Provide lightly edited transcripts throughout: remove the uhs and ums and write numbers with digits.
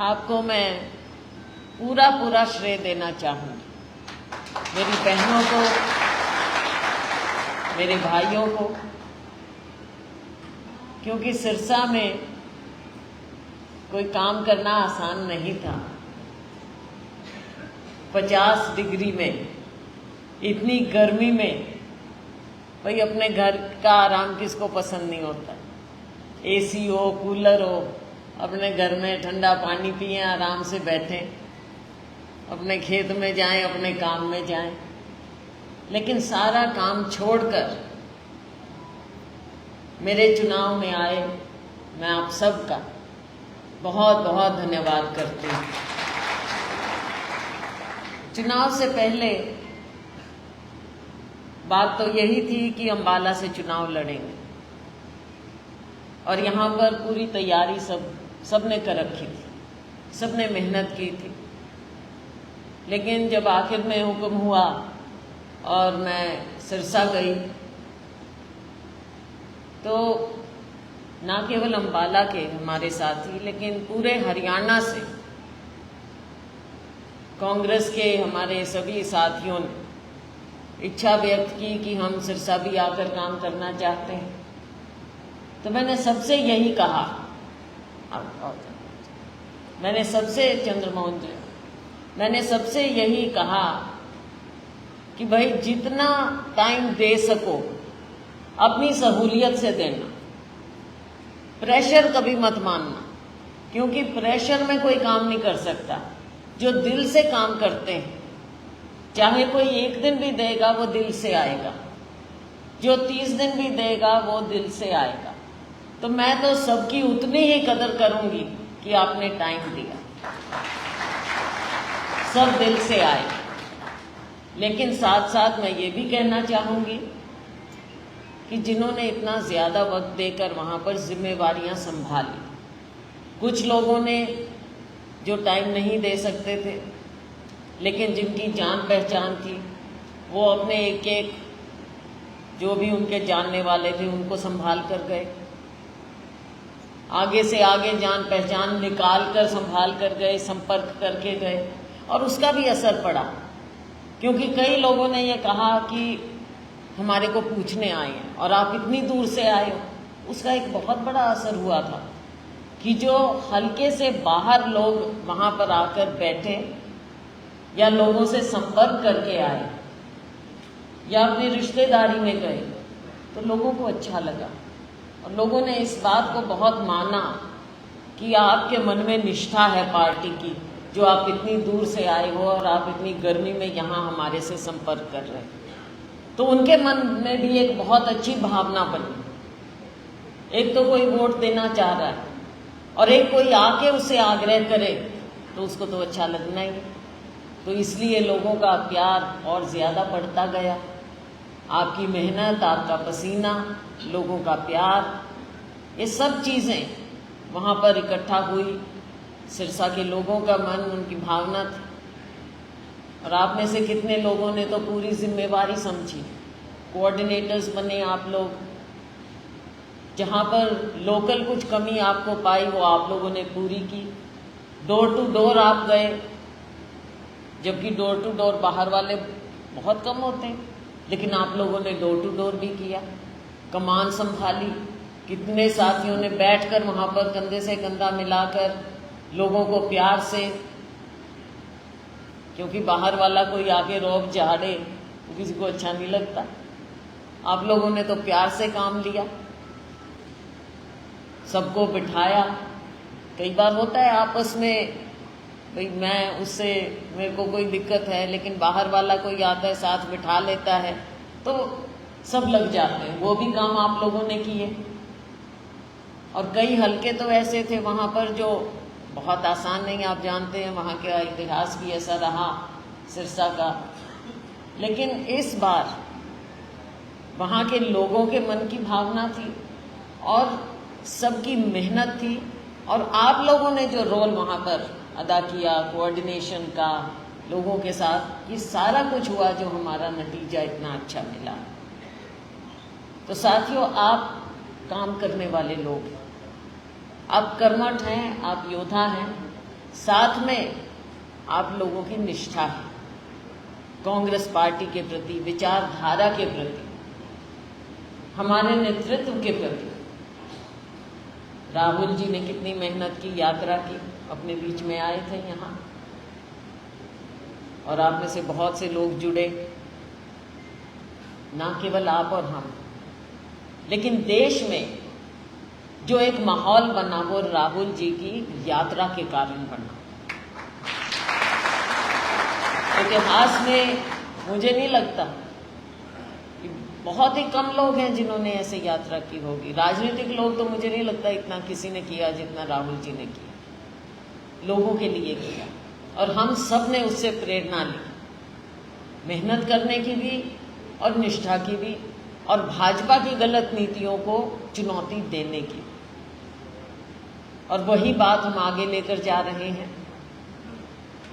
आपको मैं पूरा श्रेय देना चाहूँगी, मेरी बहनों को, मेरे भाइयों को, क्योंकि सिरसा में कोई काम करना आसान नहीं था। 50 डिग्री में, इतनी गर्मी में, भाई अपने घर का आराम किसको पसंद नहीं होता। एसी हो, कूलर हो, अपने घर में ठंडा पानी पिएं, आराम से बैठें, अपने खेत में जाएं, अपने काम में जाएं। लेकिन सारा काम छोड़कर मेरे चुनाव में आए, मैं आप सबका बहुत बहुत धन्यवाद करती हूँ। चुनाव से पहले बात तो यही थी कि अंबाला से चुनाव लड़ेंगे और यहाँ पर पूरी तैयारी सबने कर रखी थी, सबने मेहनत की थी। लेकिन जब आखिर में हुक्म हुआ और मैं सिरसा गई तो ना केवल अंबाला के हमारे साथी, लेकिन पूरे हरियाणा से कांग्रेस के हमारे सभी साथियों ने इच्छा व्यक्त की कि हम सिरसा भी आकर काम करना चाहते हैं। तो मैंने सबसे यही कहा, मैंने सबसे चंद्रमोहन जी, मैंने सबसे यही कहा कि भाई जितना टाइम दे सको अपनी सहूलियत से देना, प्रेशर कभी मत मानना, क्योंकि प्रेशर में कोई काम नहीं कर सकता। जो दिल से काम करते हैं, चाहे कोई 1 दिन भी देगा वो दिल से आएगा, जो 30 दिन भी देगा वो दिल से आएगा। तो मैं तो सबकी उतनी ही कदर करूंगी कि आपने टाइम दिया, सब दिल से आए। लेकिन साथ साथ मैं ये भी कहना चाहूंगी कि जिन्होंने इतना ज़्यादा वक्त देकर वहाँ पर जिम्मेवारियाँ संभाली, कुछ लोगों ने जो टाइम नहीं दे सकते थे, लेकिन जिनकी जान पहचान थी, वो अपने एक एक जो भी उनके जानने वाले थे उनको संभाल कर गए, आगे से आगे जान पहचान निकाल कर संभाल कर गए, संपर्क करके गए, और उसका भी असर पड़ा। क्योंकि कई लोगों ने ये कहा कि हमारे को पूछने आए हैं और आप इतनी दूर से आए हो। उसका एक बहुत बड़ा असर हुआ था कि जो हल्के से बाहर लोग वहाँ पर आकर बैठे या लोगों से संपर्क करके आए या अपनी रिश्तेदारी में गए, तो लोगों को अच्छा लगा और लोगों ने इस बात को बहुत माना कि आपके मन में निष्ठा है पार्टी की, जो आप इतनी दूर से आए हो और आप इतनी गर्मी में यहाँ हमारे से संपर्क कर रहे हैं। तो उनके मन में भी एक बहुत अच्छी भावना बनी। एक तो कोई वोट देना चाह रहा है और एक कोई आके उससे आग्रह करे, तो उसको तो अच्छा लगना ही। तो इसलिए लोगों का प्यार और ज़्यादा बढ़ता गया। आपकी मेहनत, आपका पसीना, लोगों का प्यार, ये सब चीज़ें वहाँ पर इकट्ठा हुई। सिरसा के लोगों का मन, उनकी भावना थी। और आप में से कितने लोगों ने तो पूरी जिम्मेवारी समझी, कोऑर्डिनेटर्स बने आप लोग। जहाँ पर लोकल कुछ कमी आपको पाई वो आप लोगों ने पूरी की। डोर टू डोर आप गए, जबकि डोर टू डोर बाहर वाले बहुत कम होते हैं, लेकिन आप लोगों ने डोर टू डोर भी किया, कमान संभाली। कितने साथियों ने बैठकर वहाँ पर कंधे से कंधा मिलाकर लोगों को प्यार से, क्योंकि बाहर वाला कोई आके रौब झाड़े तो किसी को अच्छा नहीं लगता। आप लोगों ने तो प्यार से काम लिया, सबको बिठाया। कई बार होता है आपस में, भाई मैं उससे, मेरे को कोई दिक्कत है, लेकिन बाहर वाला कोई आता है साथ बिठा लेता है तो सब लग जाते हैं। वो भी काम आप लोगों ने किए। और कई हलके तो ऐसे थे वहाँ पर जो बहुत आसान नहीं, आप जानते हैं वहाँ का इतिहास भी ऐसा रहा सिरसा का। लेकिन इस बार वहाँ के लोगों के मन की भावना थी और सबकी मेहनत थी, और आप लोगों ने जो रोल वहाँ पर अदा किया कोऑर्डिनेशन का लोगों के साथ, ये सारा कुछ हुआ जो हमारा नतीजा इतना अच्छा मिला। तो साथियों, आप काम करने वाले लोग, आप कर्मठ हैं, आप योद्धा हैं, साथ में आप लोगों की निष्ठा है कांग्रेस पार्टी के प्रति, विचारधारा के प्रति, हमारे नेतृत्व के प्रति। राहुल जी ने कितनी मेहनत की, यात्रा की, अपने बीच में आए थे यहाँ, और आप में से बहुत से लोग जुड़े, ना केवल आप और हम, लेकिन देश में जो एक माहौल बना वो राहुल जी की यात्रा के कारण बना। इतिहास में मुझे नहीं लगता, बहुत ही कम लोग हैं जिन्होंने ऐसे यात्रा की होगी। राजनीतिक लोग तो मुझे नहीं लगता इतना किसी ने किया जितना राहुल जी ने किया, लोगों के लिए किया, और हम सब ने उससे प्रेरणा ली, मेहनत करने की भी और निष्ठा की भी, और भाजपा की गलत नीतियों को चुनौती देने की। और वही बात हम आगे लेकर जा रहे हैं।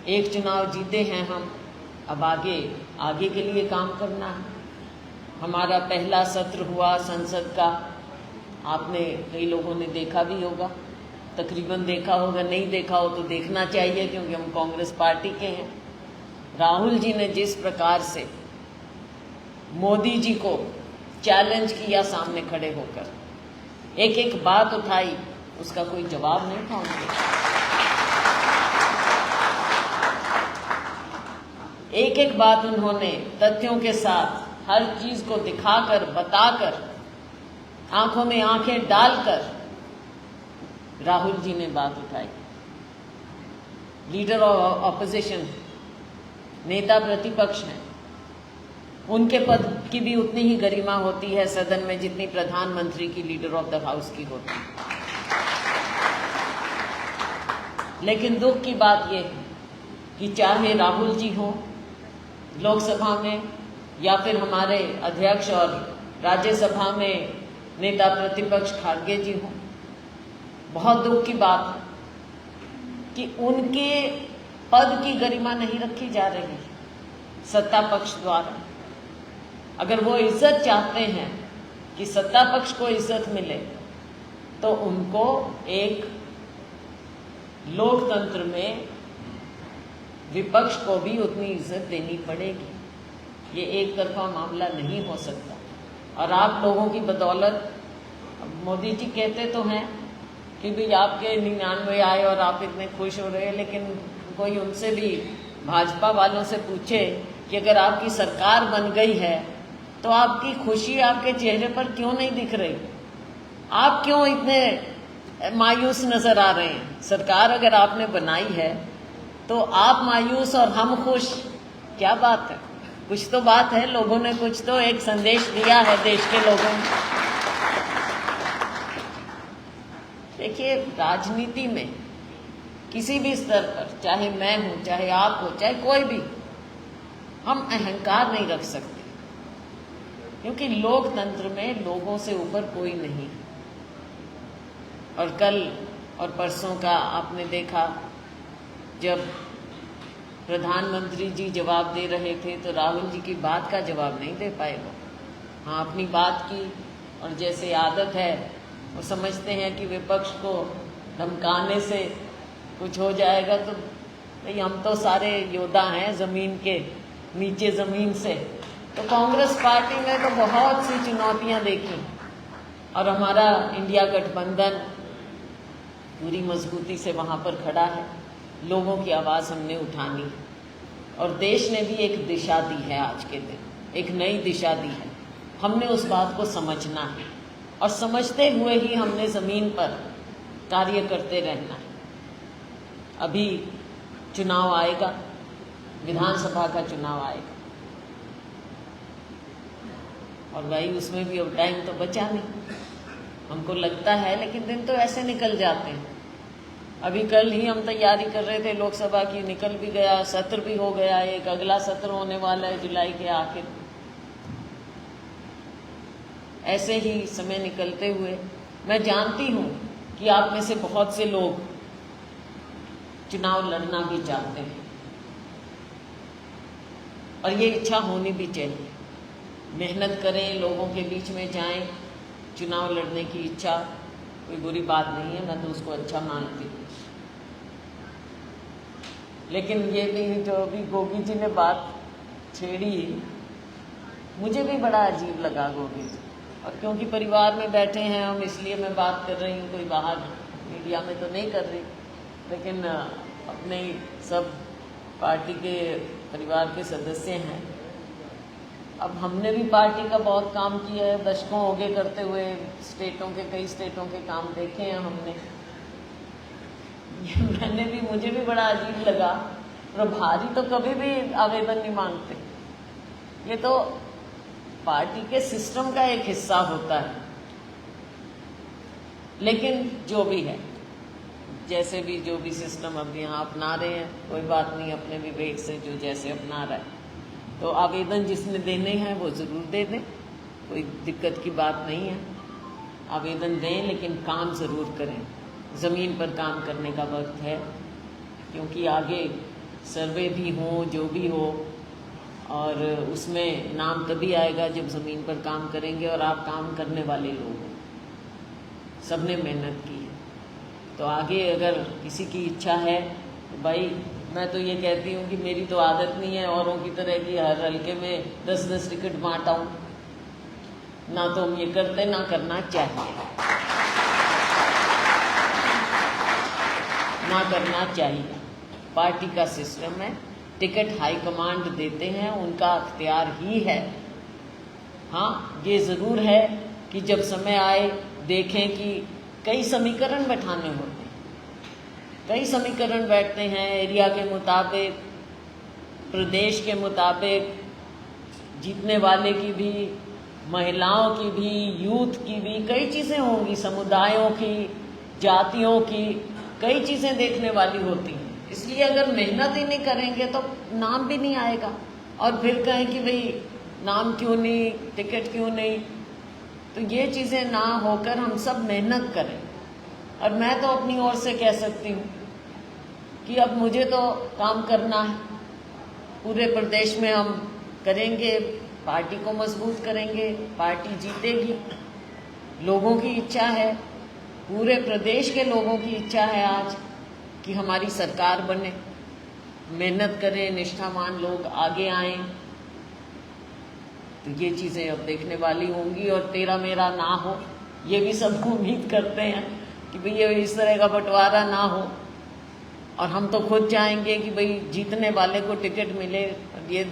एक चुनाव जीते हैं हम, अब आगे के लिए काम करना है। हमारा पहला सत्र हुआ संसद का, आपने कई लोगों ने देखा भी होगा, तकरीबन देखा होगा, नहीं देखा हो तो देखना चाहिए, क्योंकि हम कांग्रेस पार्टी के हैं। राहुल जी ने जिस प्रकार से मोदी जी को चैलेंज किया, सामने खड़े होकर एक एक बात उठाई, उसका कोई जवाब नहीं था उनके। एक एक बात उन्होंने तथ्यों के साथ, हर चीज को दिखाकर, बताकर, आंखों में आंखें डालकर राहुल जी ने बात उठाई। लीडर ऑफ ऑपोजिशन, नेता प्रतिपक्ष हैं, उनके पद की भी उतनी ही गरिमा होती है सदन में जितनी प्रधानमंत्री की, लीडर ऑफ द हाउस की होती है। लेकिन दुख की बात यह है कि चाहे राहुल जी हो लोकसभा में, या फिर हमारे अध्यक्ष और राज्यसभा में नेता प्रतिपक्ष खाड़गे जी हो, बहुत दुख की बात है कि उनके पद की गरिमा नहीं रखी जा रही है सत्ता पक्ष द्वारा। अगर वो इज्जत चाहते हैं कि सत्ता पक्ष को इज्जत मिले, तो उनको एक लोकतंत्र में विपक्ष को भी उतनी इज्जत देनी पड़ेगी। ये एक तरफा मामला नहीं हो सकता। और आप लोगों की बदौलत, मोदी जी कहते तो हैं कि भाई आपके 99 आए और आप इतने खुश हो रहे हैं, लेकिन कोई उनसे भी, भाजपा वालों से पूछे कि अगर आपकी सरकार बन गई है तो आपकी खुशी आपके चेहरे पर क्यों नहीं दिख रही? आप क्यों इतने मायूस नजर आ रहे हैं? सरकार अगर आपने बनाई है तो आप मायूस और हम खुश, क्या बात है? कुछ तो बात है, लोगों ने कुछ तो एक संदेश दिया है देश के लोगों ने। देखिए, राजनीति में किसी भी स्तर पर, चाहे मैं हूं, चाहे आप हो, चाहे कोई भी, हम अहंकार नहीं रख सकते, क्योंकि लोकतंत्र में लोगों से ऊपर कोई नहीं। और कल और परसों का आपने देखा, जब प्रधानमंत्री जी जवाब दे रहे थे तो राहुल जी की बात का जवाब नहीं दे पाए वो। हाँ, अपनी बात की, और जैसे आदत है वो समझते हैं कि विपक्ष को धमकाने से कुछ हो जाएगा, तो भाई हम तो सारे योद्धा हैं जमीन के नीचे, जमीन से। तो कांग्रेस पार्टी में तो बहुत सी चुनौतियां देखी, और हमारा इंडिया गठबंधन पूरी मजबूती से वहां पर खड़ा है। लोगों की आवाज़ हमने उठानी, और देश ने भी एक दिशा दी है, आज के दिन एक नई दिशा दी है। हमने उस बात को समझना है, और समझते हुए ही हमने ज़मीन पर कार्य करते रहना है। अभी चुनाव आएगा, विधानसभा का चुनाव आएगा, और भाई उसमें भी अब टाइम तो बचा नहीं, हमको लगता है, लेकिन दिन तो ऐसे निकल जाते हैं। अभी कल ही हम तैयारी कर रहे थे लोकसभा की, निकल भी गया, सत्र भी हो गया, एक अगला सत्र होने वाला है जुलाई के आखिर। ऐसे ही समय निकलते हुए मैं जानती हूँ कि आप में से बहुत से लोग चुनाव लड़ना भी चाहते हैं, और ये इच्छा होनी भी चाहिए। मेहनत करें, लोगों के बीच में जाएं, चुनाव लड़ने की इच्छा कोई बुरी बात नहीं है, मैं तो उसको अच्छा मानती हूँ। लेकिन ये भी जो अभी गोगी जी ने बात छेड़ी, मुझे भी बड़ा अजीब लगा गोगी जी, और क्योंकि परिवार में बैठे हैं हम इसलिए मैं बात कर रही हूँ, कोई बाहर मीडिया में तो नहीं कर रही, लेकिन अपने सब पार्टी के परिवार के सदस्य हैं। अब हमने भी पार्टी का बहुत काम किया है, दशकों हो गए करते हुए, कई स्टेटों के काम देखे हैं हमने। मुझे भी बड़ा अजीब लगा, प्रभारी तो कभी भी आवेदन नहीं मांगते, ये तो पार्टी के सिस्टम का एक हिस्सा होता है। लेकिन जो भी है, जैसे भी जो भी सिस्टम अब यहाँ अपना रहे हैं, कोई बात नहीं, अपने विवेक से जो जैसे अपना रहा है, तो आवेदन जिसने देने हैं वो ज़रूर दे दें, कोई दिक्कत की बात नहीं है। आवेदन दें, लेकिन काम ज़रूर करें, ज़मीन पर काम करने का वक्त है, क्योंकि आगे सर्वे भी हो, जो भी हो, और उसमें नाम तभी आएगा जब ज़मीन पर काम करेंगे और आप काम करने वाले लोग हो, सबने मेहनत की है। तो आगे अगर किसी की इच्छा है तो भाई, मैं तो ये कहती हूँ कि मेरी तो आदत नहीं है औरों की तरह कि हर हल्के में 10-10 टिकट बांटाऊँ, ना तो हम ये करते, ना करना चाहिए, ना करना चाहिए। पार्टी का सिस्टम है, टिकट हाईकमांड देते हैं, उनका अख्तियार ही है। हाँ, ये ज़रूर है कि जब समय आए देखें कि कई समीकरण बैठाने होते हैं, कई समीकरण बैठते हैं, एरिया के मुताबिक, प्रदेश के मुताबिक, जीतने वाले की भी, महिलाओं की भी, यूथ की भी, कई चीज़ें होंगी, समुदायों की, जातियों की, कई चीज़ें देखने वाली होती हैं। इसलिए अगर मेहनत ही नहीं करेंगे तो नाम भी नहीं आएगा, और फिर कहें कि भाई नाम क्यों नहीं, टिकट क्यों नहीं। तो ये चीज़ें ना होकर हम सब मेहनत करें। और मैं तो अपनी ओर से कह सकती हूँ कि अब मुझे तो काम करना है, पूरे प्रदेश में हम करेंगे, पार्टी को मजबूत करेंगे, पार्टी जीतेगी, लोगों की इच्छा है, पूरे प्रदेश के लोगों की इच्छा है आज कि हमारी सरकार बने, मेहनत करें, निष्ठावान लोग आगे आएं। तो ये चीज़ें अब देखने वाली होंगी, और तेरा मेरा ना हो, ये भी सब उम्मीद करते हैं कि भाई ये इस तरह का बंटवारा ना हो, और हम तो खुद चाहेंगे कि भाई जीतने वाले को टिकट मिले। ये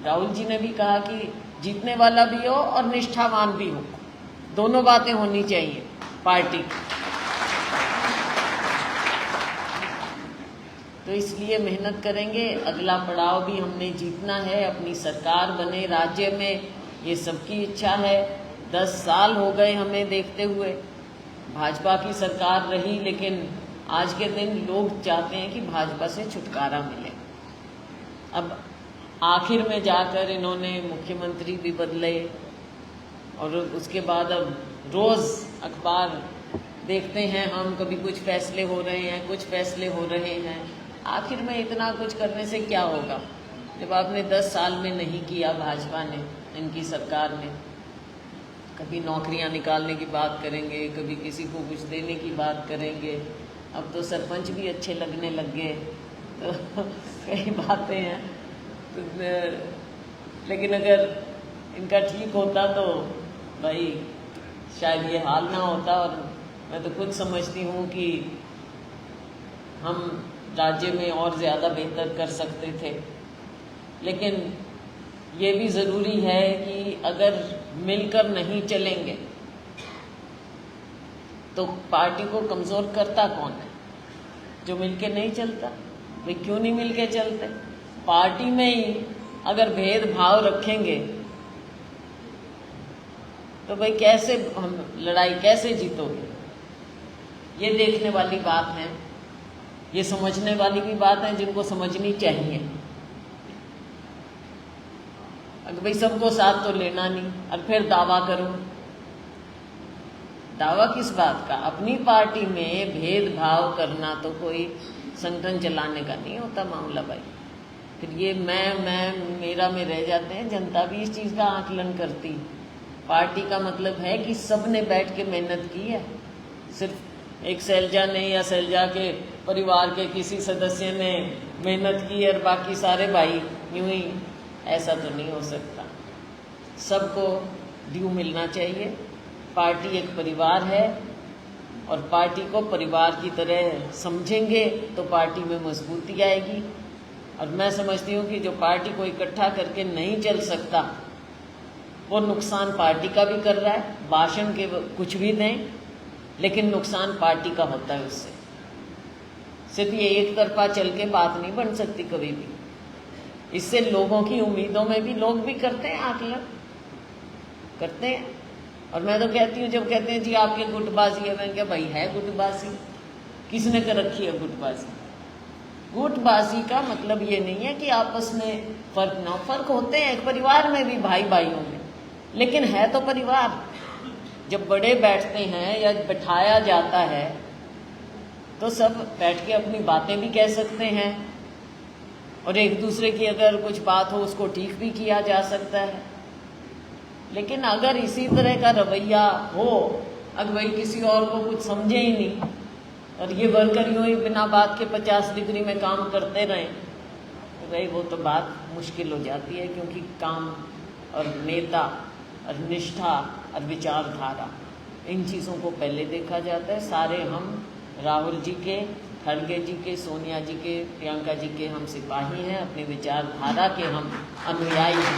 राहुल जी ने भी कहा कि जीतने वाला भी हो और निष्ठावान भी हो, दोनों बातें होनी चाहिए पार्टी की। तो इसलिए मेहनत करेंगे, अगला पड़ाव भी हमने जीतना है, अपनी सरकार बने राज्य में, ये सबकी इच्छा है। 10 साल हो गए हमें देखते हुए, भाजपा की सरकार रही, लेकिन आज के दिन लोग चाहते हैं कि भाजपा से छुटकारा मिले। अब आखिर में जाकर इन्होंने मुख्यमंत्री भी बदले, और उसके बाद अब रोज़ अखबार देखते हैं हम, कभी कुछ फैसले हो रहे हैं, कुछ फैसले हो रहे हैं। आखिर में इतना कुछ करने से क्या होगा जब आपने 10 साल में नहीं किया, भाजपा ने, इनकी सरकार ने। कभी नौकरियां निकालने की बात करेंगे, कभी किसी को कुछ देने की बात करेंगे, अब तो सरपंच भी अच्छे लगने लग गए, तो कई बातें हैं। तो लेकिन अगर इनका ठीक होता तो भाई शायद ये हाल ना होता, और मैं तो खुद समझती हूँ कि हम राज्य में और ज़्यादा बेहतर कर सकते थे। लेकिन ये भी ज़रूरी है कि अगर मिलकर नहीं चलेंगे तो पार्टी को कमज़ोर करता कौन है? जो मिलके नहीं चलता। भाई क्यों नहीं मिलके चलते? पार्टी में ही अगर भेदभाव रखेंगे तो भाई कैसे हम लड़ाई कैसे जीतोगे? ये देखने वाली बात है, ये समझने वाली भी बात है, जिनको समझनी चाहिए। अगर भाई सबको साथ तो लेना नहीं, और फिर दावा करो। दावा किस बात का? अपनी पार्टी में भेदभाव करना तो कोई संगठन चलाने का नहीं होता मामला भाई। फिर ये मैं मेरा में रह जाते हैं। जनता भी इस चीज़ का आकलन करती। पार्टी का मतलब है कि सब ने बैठ के मेहनत की है, सिर्फ एक शैलजा ने या शैलजा के परिवार के किसी सदस्य ने मेहनत की और बाकी सारे भाई यूं ही, ऐसा तो नहीं हो सकता। सबको ड्यू मिलना चाहिए। पार्टी एक परिवार है और पार्टी को परिवार की तरह समझेंगे तो पार्टी में मजबूती आएगी। और मैं समझती हूँ कि जो पार्टी को इकट्ठा करके नहीं चल सकता वो नुकसान पार्टी का भी कर रहा है। भाषण के कुछ भी दें लेकिन नुकसान पार्टी का होता है उससे। सिर्फ ये एक तरफा चल के बात नहीं बन सकती कभी भी। इससे लोगों की उम्मीदों में भी लोग भी करते हैं आकलन करते हैं। और मैं तो कहती हूँ, जब कहते हैं जी आपकी गुटबाजी है, मैं क्या भाई है गुटबाजी? किसने कर रखी है गुटबाजी? गुटबाजी का मतलब ये नहीं है कि आपस में फर्क ना, फर्क होते हैं एक परिवार में भी, भाई भाइयों में, लेकिन है तो परिवार। जब बड़े बैठते हैं या बैठाया जाता है तो सब बैठ के अपनी बातें भी कह सकते हैं और एक दूसरे की अगर कुछ बात हो उसको ठीक भी किया जा सकता है। लेकिन अगर इसी तरह का रवैया हो, अगर भाई किसी और को कुछ समझे ही नहीं और ये वर्कर यूं ही बिना बात के 50 डिग्री में काम करते रहें, तो भाई वो तो बात मुश्किल हो जाती है। क्योंकि काम और नेता और निष्ठा और विचारधारा, इन चीज़ों को पहले देखा जाता है। सारे हम राहुल जी के, खड़गे जी के, सोनिया जी के, प्रियंका जी के हम सिपाही हैं, अपनी विचारधारा के हम अनुयायी हैं।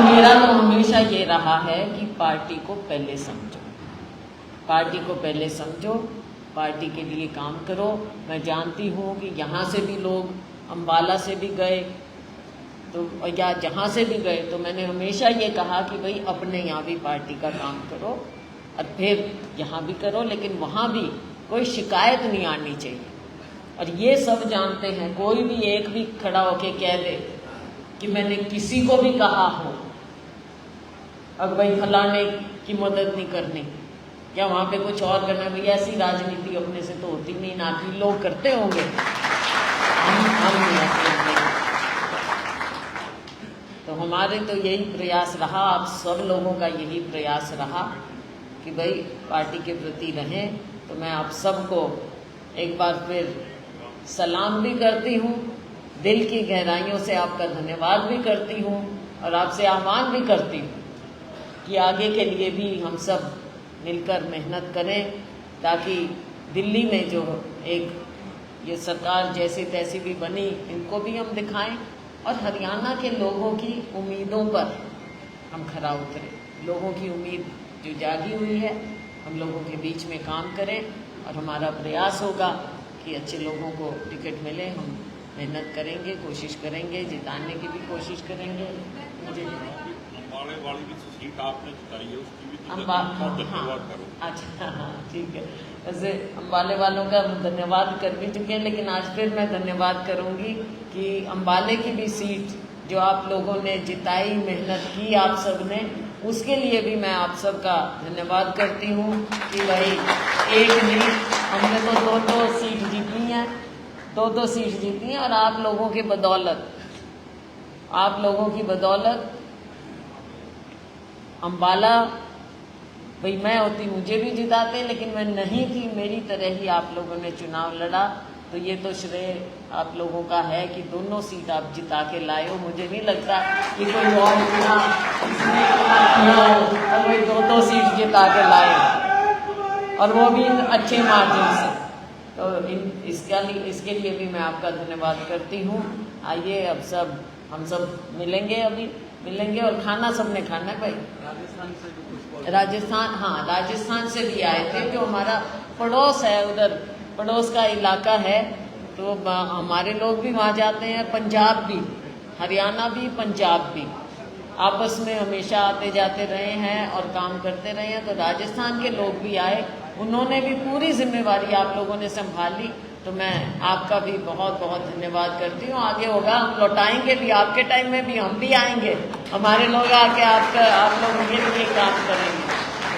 मेरा तो हमेशा ये रहा है कि पार्टी को पहले समझो, पार्टी को पहले समझो, पार्टी के लिए काम करो। मैं जानती हूँ कि यहाँ से भी लोग अम्बाला से भी गए तो, या जहाँ से भी गए, तो मैंने हमेशा ये कहा कि भाई अपने यहाँ भी पार्टी का काम करो और फिर यहाँ भी करो, लेकिन वहाँ भी कोई शिकायत नहीं आनी चाहिए। और ये सब जानते हैं, कोई भी एक भी खड़ा होके कह दे कि मैंने किसी को भी कहा हो अब भाई फलाने की मदद नहीं करनी, क्या वहाँ पे कुछ और करना? भैया ऐसी राजनीति अपने से तो होती नहीं, ना कि लोग करते होंगे, हम नहीं ऐसे होंगे। तो हमारे तो यही प्रयास रहा, आप सब लोगों का यही प्रयास रहा कि भाई पार्टी के प्रति रहें। तो मैं आप सबको एक बार फिर सलाम भी करती हूँ, दिल की गहराइयों से आपका धन्यवाद भी करती हूँ और आपसे आह्वान भी करती हूँ कि आगे के लिए भी हम सब मिलकर मेहनत करें, ताकि दिल्ली में जो एक ये सरकार जैसे तैसी भी बनी, इनको भी हम दिखाएं और हरियाणा के लोगों की उम्मीदों पर हम खरा उतरें। लोगों की उम्मीद जो जागी हुई है, हम लोगों के बीच में काम करें और हमारा प्रयास होगा कि अच्छे लोगों को टिकट मिले। हम मेहनत करेंगे, कोशिश करेंगे, जिताने की भी कोशिश करेंगे। मुझे वाली भी सीट आपने जिताई है, उसकी भी धन्यवाद करो। अच्छा हाँ ठीक है, वैसे अम्बाले वालों का धन्यवाद कर भी चुके हैं, लेकिन आज फिर मैं धन्यवाद करूंगी कि अम्बाले की भी सीट जो आप लोगों ने जिताई, मेहनत की आप सब ने, उसके लिए भी मैं आप सबका धन्यवाद करती हूँ कि भाई एक नहीं, हमने तो दो सीट जीती हैं, दो सीट जीती हैं और आप लोगों की बदौलत अम्बाला, भाई मैं होती मुझे भी जिताते, लेकिन मैं नहीं थी, मेरी तरह ही आप लोगों ने चुनाव लड़ा, तो ये तो श्रेय आप लोगों का है कि दोनों सीट आप जिता के लाए हो। मुझे नहीं लगता कि कोई और किया और वही दो सीट जिता के लाए और वो भी अच्छे मार्जिन से। तो इसके लिए भी मैं आपका धन्यवाद करती हूँ। आइए अब सब हम सब मिलेंगे और खाना सबने खाना है भाई। राजस्थान से भी आए थे, जो हमारा पड़ोस है, उधर पड़ोस का इलाका है, तो हमारे लोग भी वहाँ जाते हैं। पंजाब भी, हरियाणा भी, पंजाब भी आपस में हमेशा आते जाते रहे हैं और काम करते रहे हैं। तो राजस्थान के लोग भी आए, उन्होंने भी पूरी जिम्मेवारी आप लोगों ने संभाली, तो मैं आपका भी बहुत बहुत धन्यवाद करती हूँ। आगे होगा, हम लौटाएंगे भी, आपके टाइम में भी हम भी आएंगे, हमारे लोग आके आप लोगों के लिए काम करेंगे।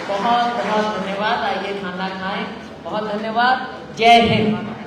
बहुत बहुत धन्यवाद। आइए खाना खाएं। बहुत धन्यवाद। जय हिंद।